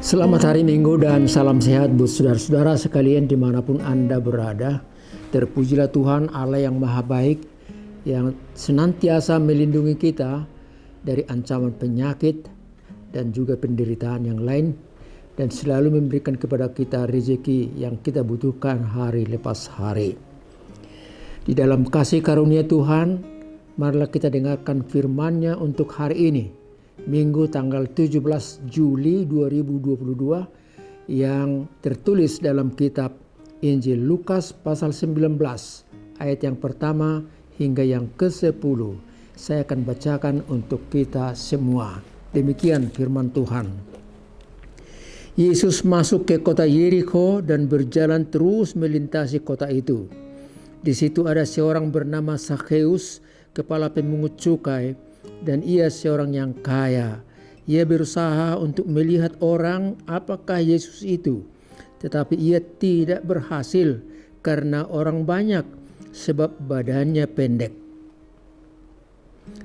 Selamat hari Minggu dan salam sehat buat saudara-saudara sekalian dimanapun Anda berada. Terpujilah Tuhan Allah yang maha baik, yang senantiasa melindungi kita dari ancaman penyakit dan juga penderitaan yang lain, dan selalu memberikan kepada kita rezeki yang kita butuhkan hari lepas hari. Di dalam kasih karunia Tuhan, marilah kita dengarkan firman-Nya untuk hari ini, Minggu tanggal 17 Juli 2022, yang tertulis dalam kitab Injil Lukas pasal 19 ayat yang pertama hingga yang ke-10. Saya akan bacakan untuk kita semua. Demikian firman Tuhan. Yesus masuk ke kota Yerikho dan berjalan terus melintasi kota itu. Di situ ada seorang bernama Zakheus, kepala pemungut cukai, dan ia seorang yang kaya. Ia berusaha untuk melihat orang apakah Yesus itu, tetapi ia tidak berhasil karena orang banyak, sebab badannya pendek.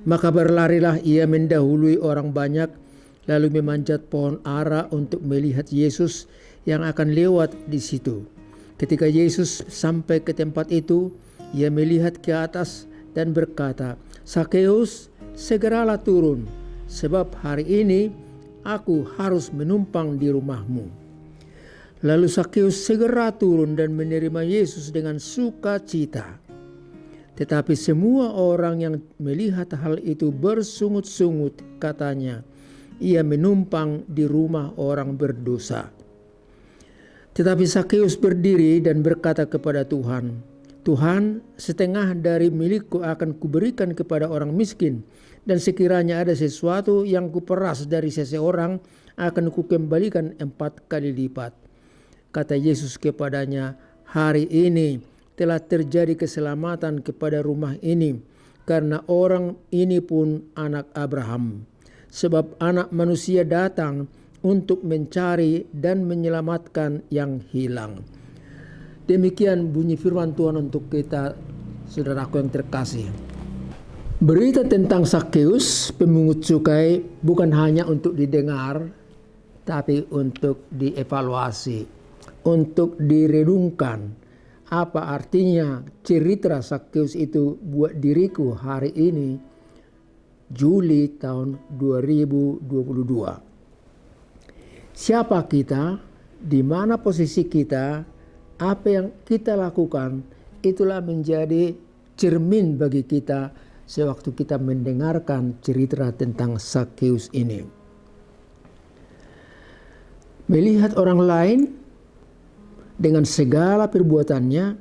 Maka berlarilah ia mendahului orang banyak, lalu memanjat pohon ara untuk melihat Yesus yang akan lewat di situ. Ketika Yesus sampai ke tempat itu, ia melihat ke atas dan berkata, "Zakheus, segeralah turun, sebab hari ini aku harus menumpang di rumahmu." Lalu Zakheus segera turun dan menerima Yesus dengan sukacita. Tetapi semua orang yang melihat hal itu bersungut-sungut, katanya, "Ia menumpang di rumah orang berdosa." Tetapi Zakheus berdiri dan berkata kepada Tuhan, "Tuhan, setengah dari milikku akan kuberikan kepada orang miskin, dan sekiranya ada sesuatu yang kuperas dari seseorang, akan kukembalikan 4 kali lipat." Kata Yesus kepadanya, "Hari ini telah terjadi keselamatan kepada rumah ini, karena orang ini pun anak Abraham. Sebab Anak Manusia datang untuk mencari dan menyelamatkan yang hilang." Demikian bunyi firman Tuhan untuk kita, saudaraku yang terkasih. Berita tentang Zakheus, pemungut cukai, bukan hanya untuk didengar, tapi untuk dievaluasi, untuk direnungkan. Apa artinya cerita Zakheus itu buat diriku hari ini, Juli tahun 2022. Siapa kita, di mana posisi kita, apa yang kita lakukan, itulah menjadi cermin bagi kita sewaktu kita mendengarkan cerita tentang Zakheus ini. Melihat orang lain dengan segala perbuatannya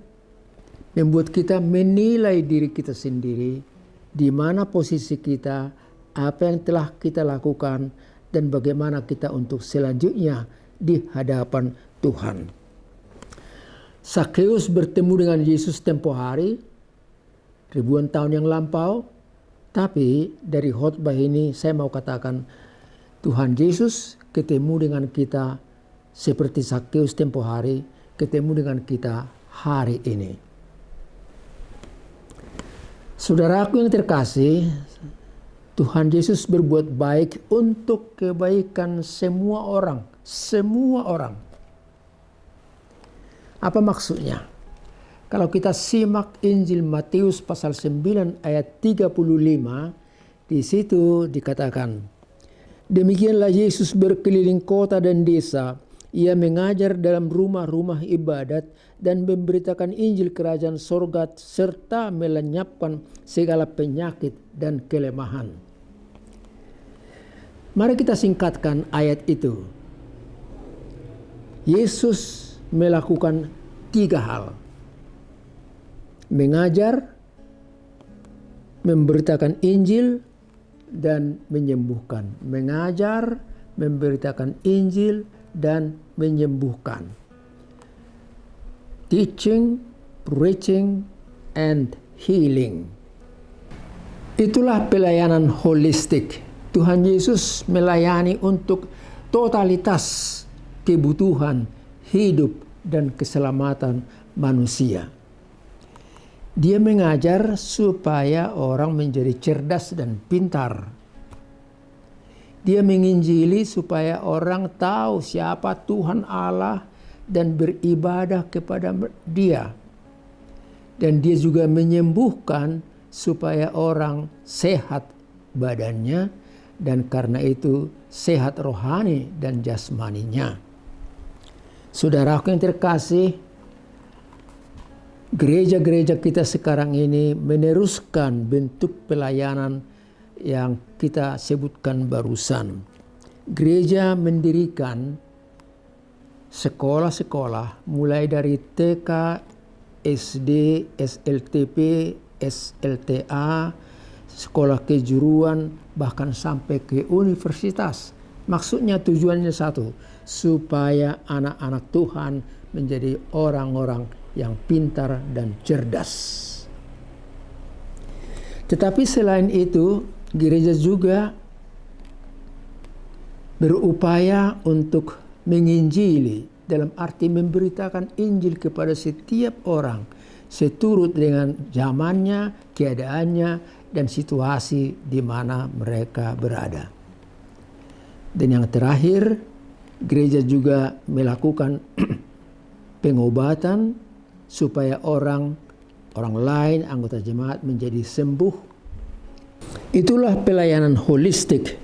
membuat kita menilai diri kita sendiri, di mana posisi kita, apa yang telah kita lakukan, dan bagaimana kita untuk selanjutnya di hadapan Tuhan. Zakheus bertemu dengan Yesus tempo hari, ribuan tahun yang lampau, tapi dari khotbah ini saya mau katakan, Tuhan Yesus ketemu dengan kita seperti Zakheus tempo hari, ketemu dengan kita hari ini. Saudaraku yang terkasih, Tuhan Yesus berbuat baik untuk kebaikan semua orang. Semua orang. Apa maksudnya? Kalau kita simak Injil Matius pasal 9 ayat 35, di situ dikatakan, "Demikianlah Yesus berkeliling kota dan desa. Ia mengajar dalam rumah-rumah ibadat dan memberitakan Injil kerajaan sorga serta melenyapkan segala penyakit dan kelemahan." Mari kita singkatkan ayat itu. Yesus melakukan 3 hal. Mengajar, memberitakan Injil, dan menyembuhkan. Mengajar, memberitakan Injil, dan menyembuhkan. Teaching, preaching, and healing. Itulah pelayanan holistik. Tuhan Yesus melayani untuk totalitas kebutuhan hidup dan keselamatan manusia. Dia mengajar supaya orang menjadi cerdas dan pintar. Dia menginjili supaya orang tahu siapa Tuhan Allah dan beribadah kepada Dia. Dan dia juga menyembuhkan supaya orang sehat badannya dan karena itu sehat rohani dan jasmaninya. Saudaraku yang terkasih, gereja-gereja kita sekarang ini meneruskan bentuk pelayanan yang kita sebutkan barusan. Gereja mendirikan sekolah-sekolah mulai dari TK, SD, SLTP, SLTA, sekolah kejuruan, bahkan sampai ke universitas. Maksudnya tujuannya satu, supaya anak-anak Tuhan menjadi orang-orang yang pintar dan cerdas. Tetapi selain itu, gereja juga berupaya untuk menginjili, dalam arti memberitakan Injil kepada setiap orang seturut dengan zamannya, keadaannya, dan situasi di mana mereka berada. Dan yang terakhir, gereja juga melakukan pengobatan supaya orang lain, anggota jemaat menjadi sembuh. Itulah pelayanan holistik,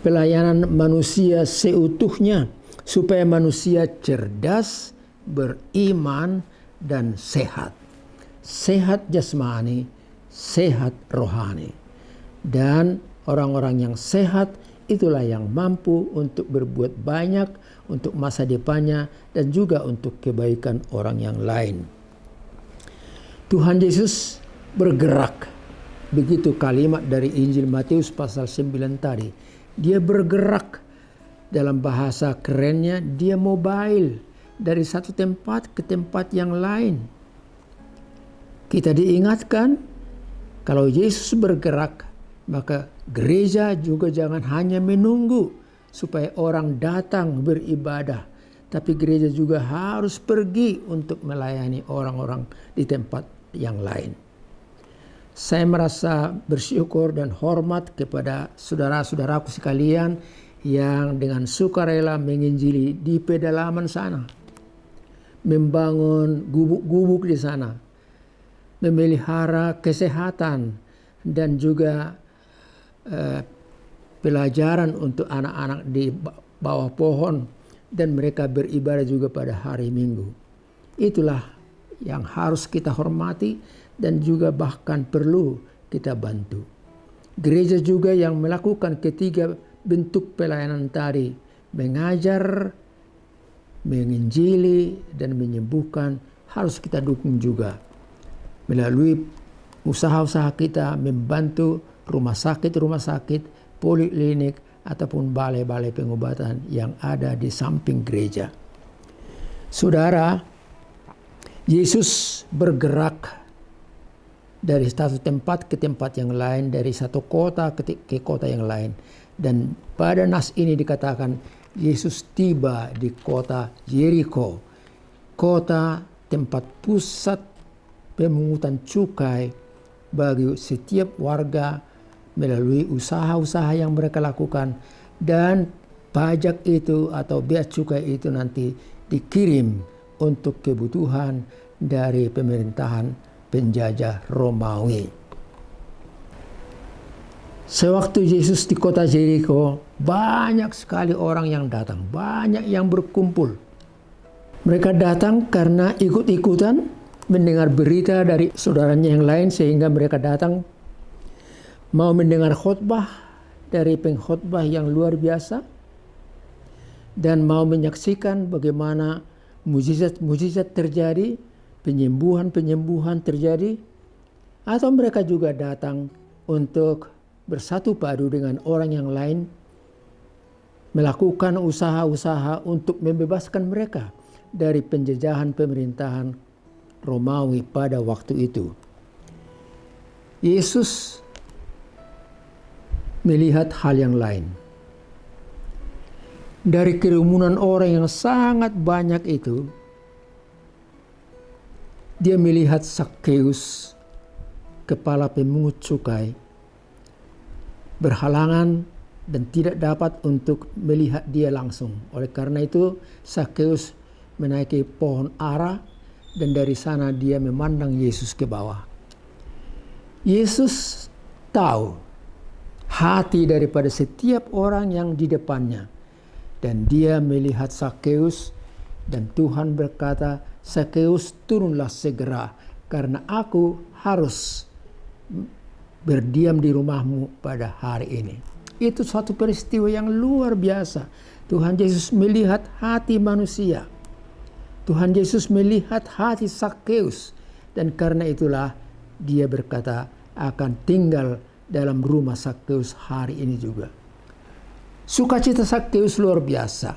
pelayanan manusia seutuhnya, supaya manusia cerdas, beriman, dan sehat. Sehat jasmani, sehat rohani. Dan orang-orang yang sehat itulah yang mampu untuk berbuat banyak untuk masa depannya dan juga untuk kebaikan orang yang lain. Tuhan Yesus bergerak. Begitu kalimat dari Injil Matius pasal 9 tadi. Dia bergerak. Dalam bahasa kerennya, dia mobile dari satu tempat ke tempat yang lain. Kita diingatkan, kalau Yesus bergerak, maka gereja juga jangan hanya menunggu supaya orang datang beribadah, tapi gereja juga harus pergi untuk melayani orang-orang di tempat yang lain. Saya merasa bersyukur dan hormat kepada saudara-saudaraku sekalian yang dengan sukarela menginjili di pedalaman sana, membangun gubuk-gubuk di sana, memelihara kesehatan dan juga pelajaran untuk anak-anak di bawah pohon, dan mereka beribadah juga pada hari Minggu. Itulah yang harus kita hormati dan juga bahkan perlu kita bantu. Gereja juga yang melakukan ketiga bentuk pelayanan tadi, mengajar, menginjili, dan menyembuhkan, harus kita dukung juga. Melalui usaha-usaha kita membantu rumah sakit, poliklinik, ataupun balai-balai pengobatan yang ada di samping gereja. Saudara, Yesus bergerak dari satu tempat ke tempat yang lain, dari satu kota ke kota yang lain. Dan pada nas ini dikatakan Yesus tiba di kota Yeriko, kota tempat pusat pemungutan cukai bagi setiap warga melalui usaha-usaha yang mereka lakukan, dan pajak itu atau bea cukai itu nanti dikirim untuk kebutuhan dari pemerintahan penjajah Romawi. Sewaktu Yesus di kota Yeriko, banyak sekali orang yang datang, banyak yang berkumpul. Mereka datang karena ikut-ikutan mendengar berita dari saudaranya yang lain, sehingga mereka datang mau mendengar khotbah dari pengkhotbah yang luar biasa dan mau menyaksikan bagaimana mujizat-mujizat terjadi, penyembuhan-penyembuhan terjadi, atau mereka juga datang untuk bersatu padu dengan orang yang lain, melakukan usaha-usaha untuk membebaskan mereka dari penjajahan pemerintahan Romawi pada waktu itu. Yesus melihat hal yang lain. Dari kerumunan orang yang sangat banyak itu, dia melihat Zakheus, kepala pemungut cukai, berhalangan dan tidak dapat untuk melihat dia langsung. Oleh karena itu Zakheus menaiki pohon ara dan dari sana dia memandang Yesus ke bawah. Yesus tahu hati daripada setiap orang yang di depannya. Dan dia melihat Zakheus dan Tuhan berkata, "Zakheus, turunlah segera karena aku harus berdiam di rumahmu pada hari ini." Itu suatu peristiwa yang luar biasa. Tuhan Yesus melihat hati manusia. Tuhan Yesus melihat hati Zakheus. Dan karena itulah dia berkata akan tinggal dalam rumah Zakheus hari ini juga. Sukacita Zakheus luar biasa.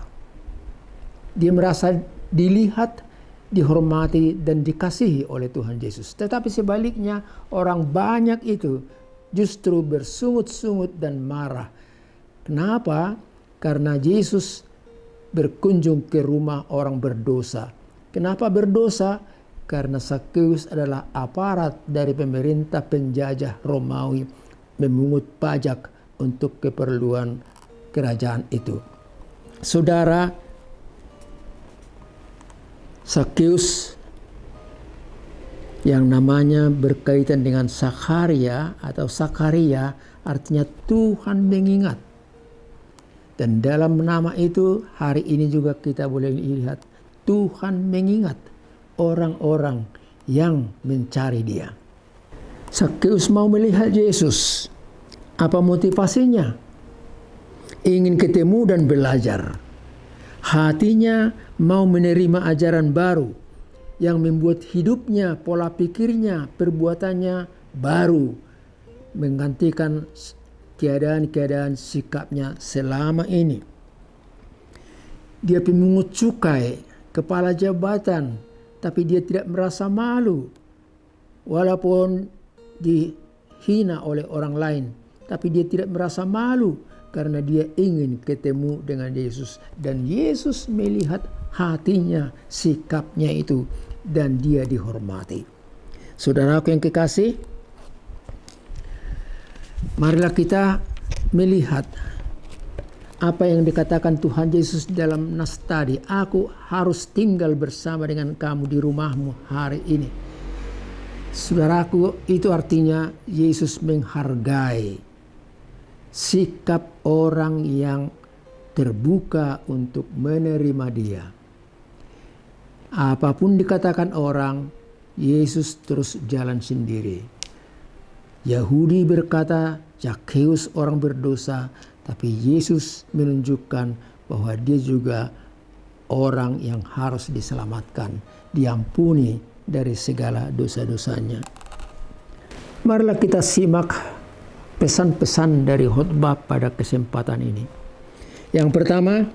Dia merasa dilihat, dihormati, dan dikasihi oleh Tuhan Yesus. Tetapi sebaliknya orang banyak itu justru bersungut-sungut dan marah. Kenapa? Karena Yesus berkunjung ke rumah orang berdosa. Kenapa berdosa? Karena Zakheus adalah aparat dari pemerintah penjajah Romawi, memungut pajak untuk keperluan kerajaan itu. Saudara, Zakheus yang namanya berkaitan dengan Zakharia atau Zakaria artinya Tuhan mengingat. Dan dalam nama itu hari ini juga kita boleh lihat Tuhan mengingat orang-orang yang mencari Dia. Zakheus mau melihat Yesus. Apa motivasinya? Ingin ketemu dan belajar. Hatinya mau menerima ajaran baru yang membuat hidupnya, pola pikirnya, perbuatannya baru, menggantikan keadaan-keadaan sikapnya selama ini. Dia pemungut cukai, kepala jabatan, tapi dia tidak merasa malu. Walaupun dihina oleh orang lain, tapi dia tidak merasa malu karena dia ingin ketemu dengan Yesus. Dan Yesus melihat hatinya, sikapnya itu, dan dia dihormati. Saudaraku yang kekasih, marilah kita melihat apa yang dikatakan Tuhan Yesus dalam nas tadi. Aku harus tinggal bersama dengan kamu di rumahmu hari ini. Saudaraku, itu artinya Yesus menghargai sikap orang yang terbuka untuk menerima Dia. Apapun dikatakan orang, Yesus terus jalan sendiri. Yahudi berkata, Zakheus orang berdosa, tapi Yesus menunjukkan bahwa dia juga orang yang harus diselamatkan, diampuni dari segala dosa-dosanya. Marilah kita simak pesan-pesan dari khotbah pada kesempatan ini. Yang pertama,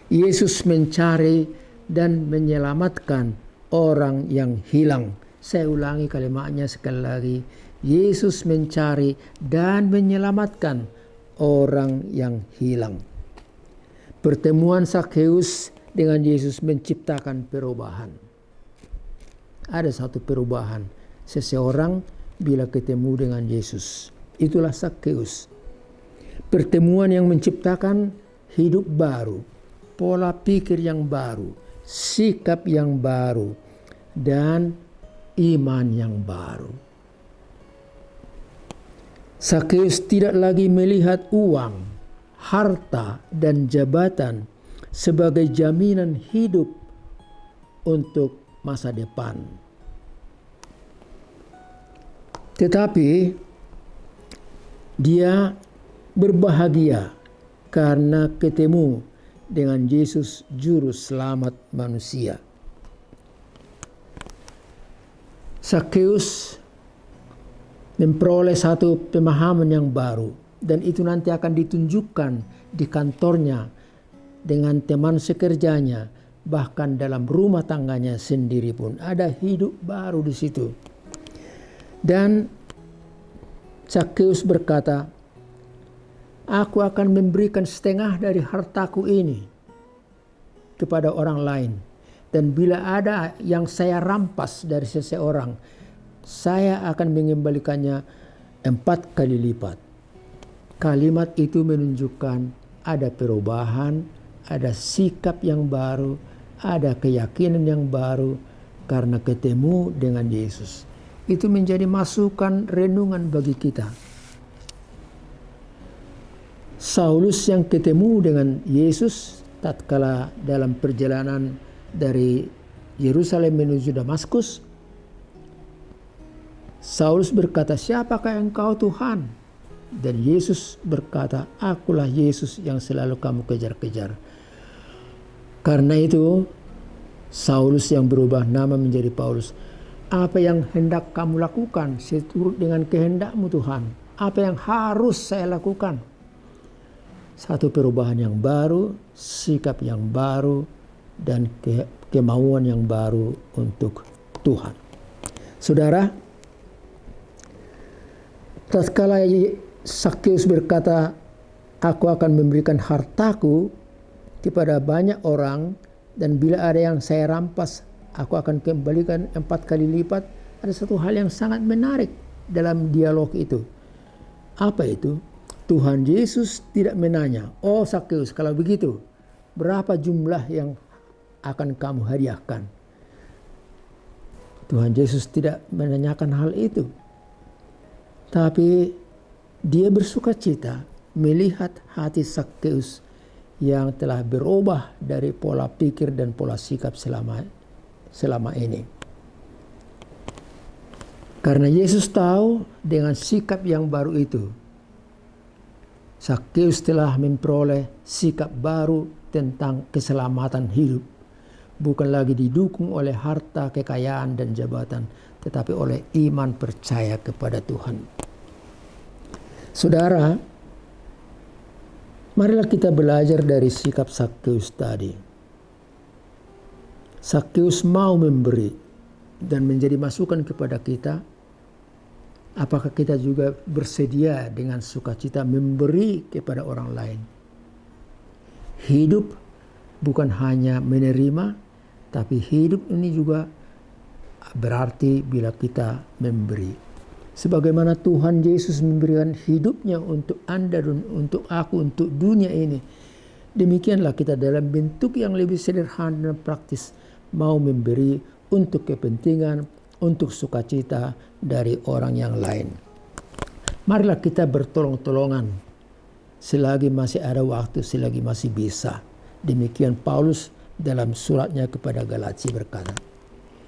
Yesus mencari dan menyelamatkan orang yang hilang. Saya ulangi kalimatnya sekali lagi. Yesus mencari dan menyelamatkan orang yang hilang. Pertemuan Zakheus dengan Yesus menciptakan perubahan. Ada satu perubahan seseorang bila ketemu dengan Yesus. Itulah Zakheus. Pertemuan yang menciptakan hidup baru, pola pikir yang baru, sikap yang baru, dan iman yang baru. Zakheus tidak lagi melihat uang, harta, dan jabatan sebagai jaminan hidup untuk masa depan. Tetapi dia berbahagia karena ketemu dengan Yesus Juru Selamat manusia. Zakheus memperoleh satu pemahaman yang baru, dan itu nanti akan ditunjukkan di kantornya, dengan teman sekerjanya, bahkan dalam rumah tangganya sendiri pun ada hidup baru di situ. Dan Zakheus berkata, aku akan memberikan setengah dari hartaku ini kepada orang lain. Dan bila ada yang saya rampas dari seseorang, saya akan mengembalikannya 4 kali lipat. kalimat itu menunjukkan ada perubahan, ada sikap yang baru, ada keyakinan yang baru karena ketemu dengan Yesus. Itu menjadi masukan renungan bagi kita. Saulus yang ketemu dengan Yesus tatkala dalam perjalanan dari Yerusalem menuju Damaskus, Saulus berkata, "Siapakah engkau Tuhan?" Dan Yesus berkata, "Akulah Yesus yang selalu kamu kejar-kejar." Karena itu Saulus yang berubah nama menjadi Paulus. "Apa yang hendak kamu lakukan seturut dengan kehendak-Mu Tuhan? Apa yang harus saya lakukan?" Satu perubahan yang baru, sikap yang baru, dan kemauan yang baru untuk Tuhan. Saudara, tatkala Zakheus berkata, "Aku akan memberikan hartaku kepada banyak orang, dan bila ada yang saya rampas, aku akan kembalikan 4 kali lipat." Ada satu hal yang sangat menarik dalam dialog itu. Apa itu? Tuhan Yesus tidak menanya, "Oh Zakheus, kalau begitu berapa jumlah yang akan kamu hadiahkan?" Tuhan Yesus tidak menanyakan hal itu. Tapi dia bersuka cita melihat hati Zakheus yang telah berubah dari pola pikir dan pola sikap selama ini. Karena Yesus tahu dengan sikap yang baru itu, Zakheus telah memperoleh sikap baru tentang keselamatan hidup. Bukan lagi didukung oleh harta, kekayaan, dan jabatan, tetapi oleh iman percaya kepada Tuhan. Saudara, marilah kita belajar dari sikap Zakheus tadi. Zakheus mau memberi dan menjadi masukan kepada kita. Apakah kita juga bersedia dengan sukacita memberi kepada orang lain? Hidup bukan hanya menerima, tapi hidup ini juga berarti bila kita memberi. Sebagaimana Tuhan Yesus memberikan hidupnya untuk Anda dan untuk aku, untuk dunia ini, demikianlah kita dalam bentuk yang lebih sederhana dan praktis mau memberi untuk kepentingan, untuk sukacita dari orang yang lain. Marilah kita bertolong-tolongan selagi masih ada waktu, selagi masih bisa. Demikian Paulus dalam suratnya kepada Galatia berkata.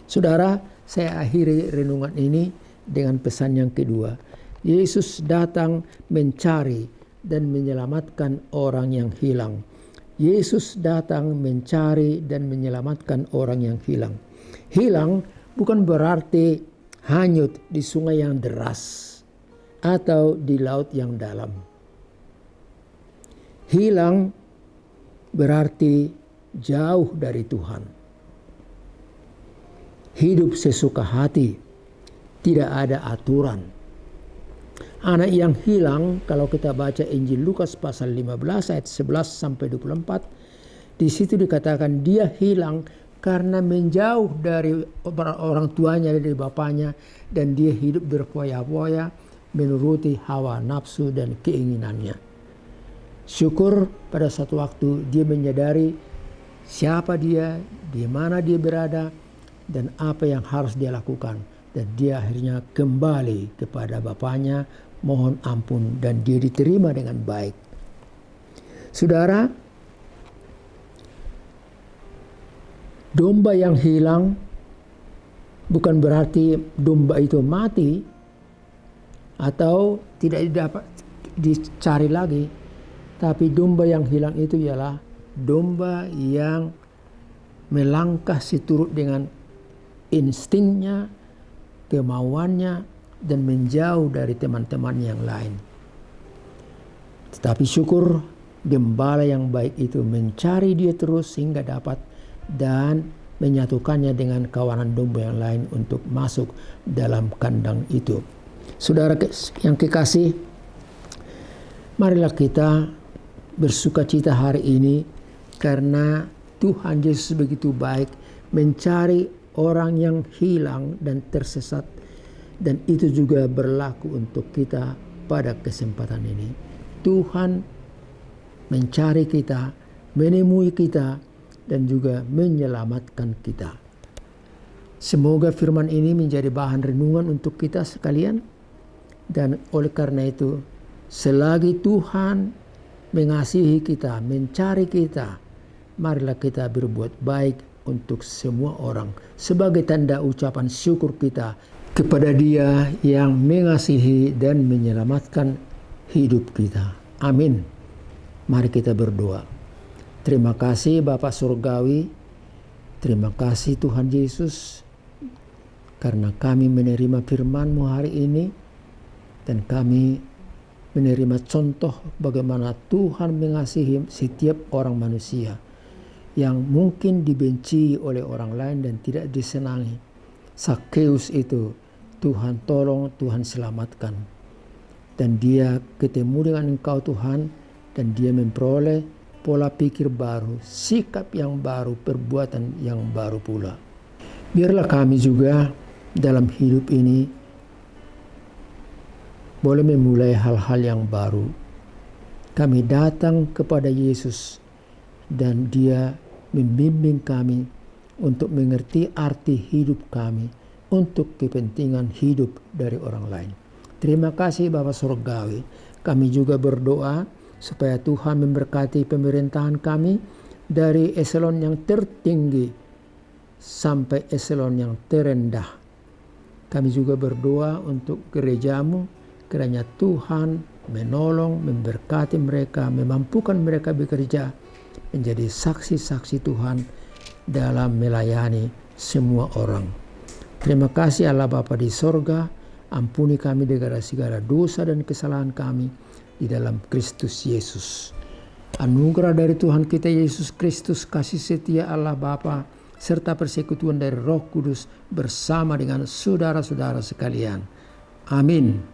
Saudara, saya akhiri renungan ini dengan pesan yang kedua. Yesus datang mencari dan menyelamatkan orang yang hilang. Yesus datang mencari dan menyelamatkan orang yang hilang. Hilang bukan berarti hanyut di sungai yang deras atau di laut yang dalam. Hilang berarti jauh dari Tuhan. Hidup sesuka hati, tidak ada aturan. Anak yang hilang, kalau kita baca Injil Lukas pasal 15 ayat 11 sampai 24, di situ dikatakan dia hilang karena menjauh dari orang tuanya, dari bapaknya, dan dia hidup berfoya-foya menuruti hawa nafsu dan keinginannya. Syukur pada satu waktu dia menyadari siapa dia, di mana dia berada, dan apa yang harus dia lakukan. Dan dia akhirnya kembali kepada bapaknya, mohon ampun, dan dia diterima dengan baik. Saudara, domba yang hilang bukan berarti domba itu mati atau tidak dapat dicari lagi. Tapi domba yang hilang itu ialah domba yang melangkah seturut dengan instingnya, kemauannya, dan menjauh dari teman-teman yang lain. Tetapi syukur gembala yang baik itu mencari dia terus sehingga dapat dan menyatukannya dengan kawanan domba yang lain untuk masuk dalam kandang itu. Saudara yang kekasih, marilah kita bersukacita hari ini karena Tuhan Yesus begitu baik mencari orang yang hilang dan tersesat, dan itu juga berlaku untuk kita pada kesempatan ini. Tuhan mencari kita, menemui kita, dan juga menyelamatkan kita. Semoga firman ini menjadi bahan renungan untuk kita sekalian. Dan oleh karena itu, selagi Tuhan mengasihi kita, mencari kita, marilah kita berbuat baik untuk semua orang sebagai tanda ucapan syukur kita kepada Dia yang mengasihi dan menyelamatkan hidup kita. Amin. Mari kita berdoa. Terima kasih Bapa Surgawi, terima kasih Tuhan Yesus, karena kami menerima firman-Mu hari ini, dan kami menerima contoh bagaimana Tuhan mengasihi setiap orang manusia yang mungkin dibenci oleh orang lain dan tidak disenangi. Zakheus itu Tuhan tolong, Tuhan selamatkan. Dan dia ketemu dengan Engkau Tuhan, dan dia memperoleh pola pikir baru, sikap yang baru, perbuatan yang baru pula. Biarlah kami juga dalam hidup ini boleh memulai hal-hal yang baru. Kami datang kepada Yesus dan Dia membimbing kami untuk mengerti arti hidup kami untuk kepentingan hidup dari orang lain. Terima kasih Bapa Surgawi. Kami juga berdoa supaya Tuhan memberkati pemerintahan kami dari eselon yang tertinggi sampai eselon yang terendah. Kami juga berdoa untuk gereja-Mu, kiranya Tuhan menolong, memberkati mereka, memampukan mereka bekerja menjadi saksi-saksi Tuhan dalam melayani semua orang. Terima kasih Allah Bapa di sorga, ampuni kami segala dosa dan kesalahan kami di dalam Kristus Yesus. Anugerah dari Tuhan kita Yesus Kristus, kasih setia Allah Bapa, serta persekutuan dari Roh Kudus bersama dengan saudara-saudara sekalian. Amin.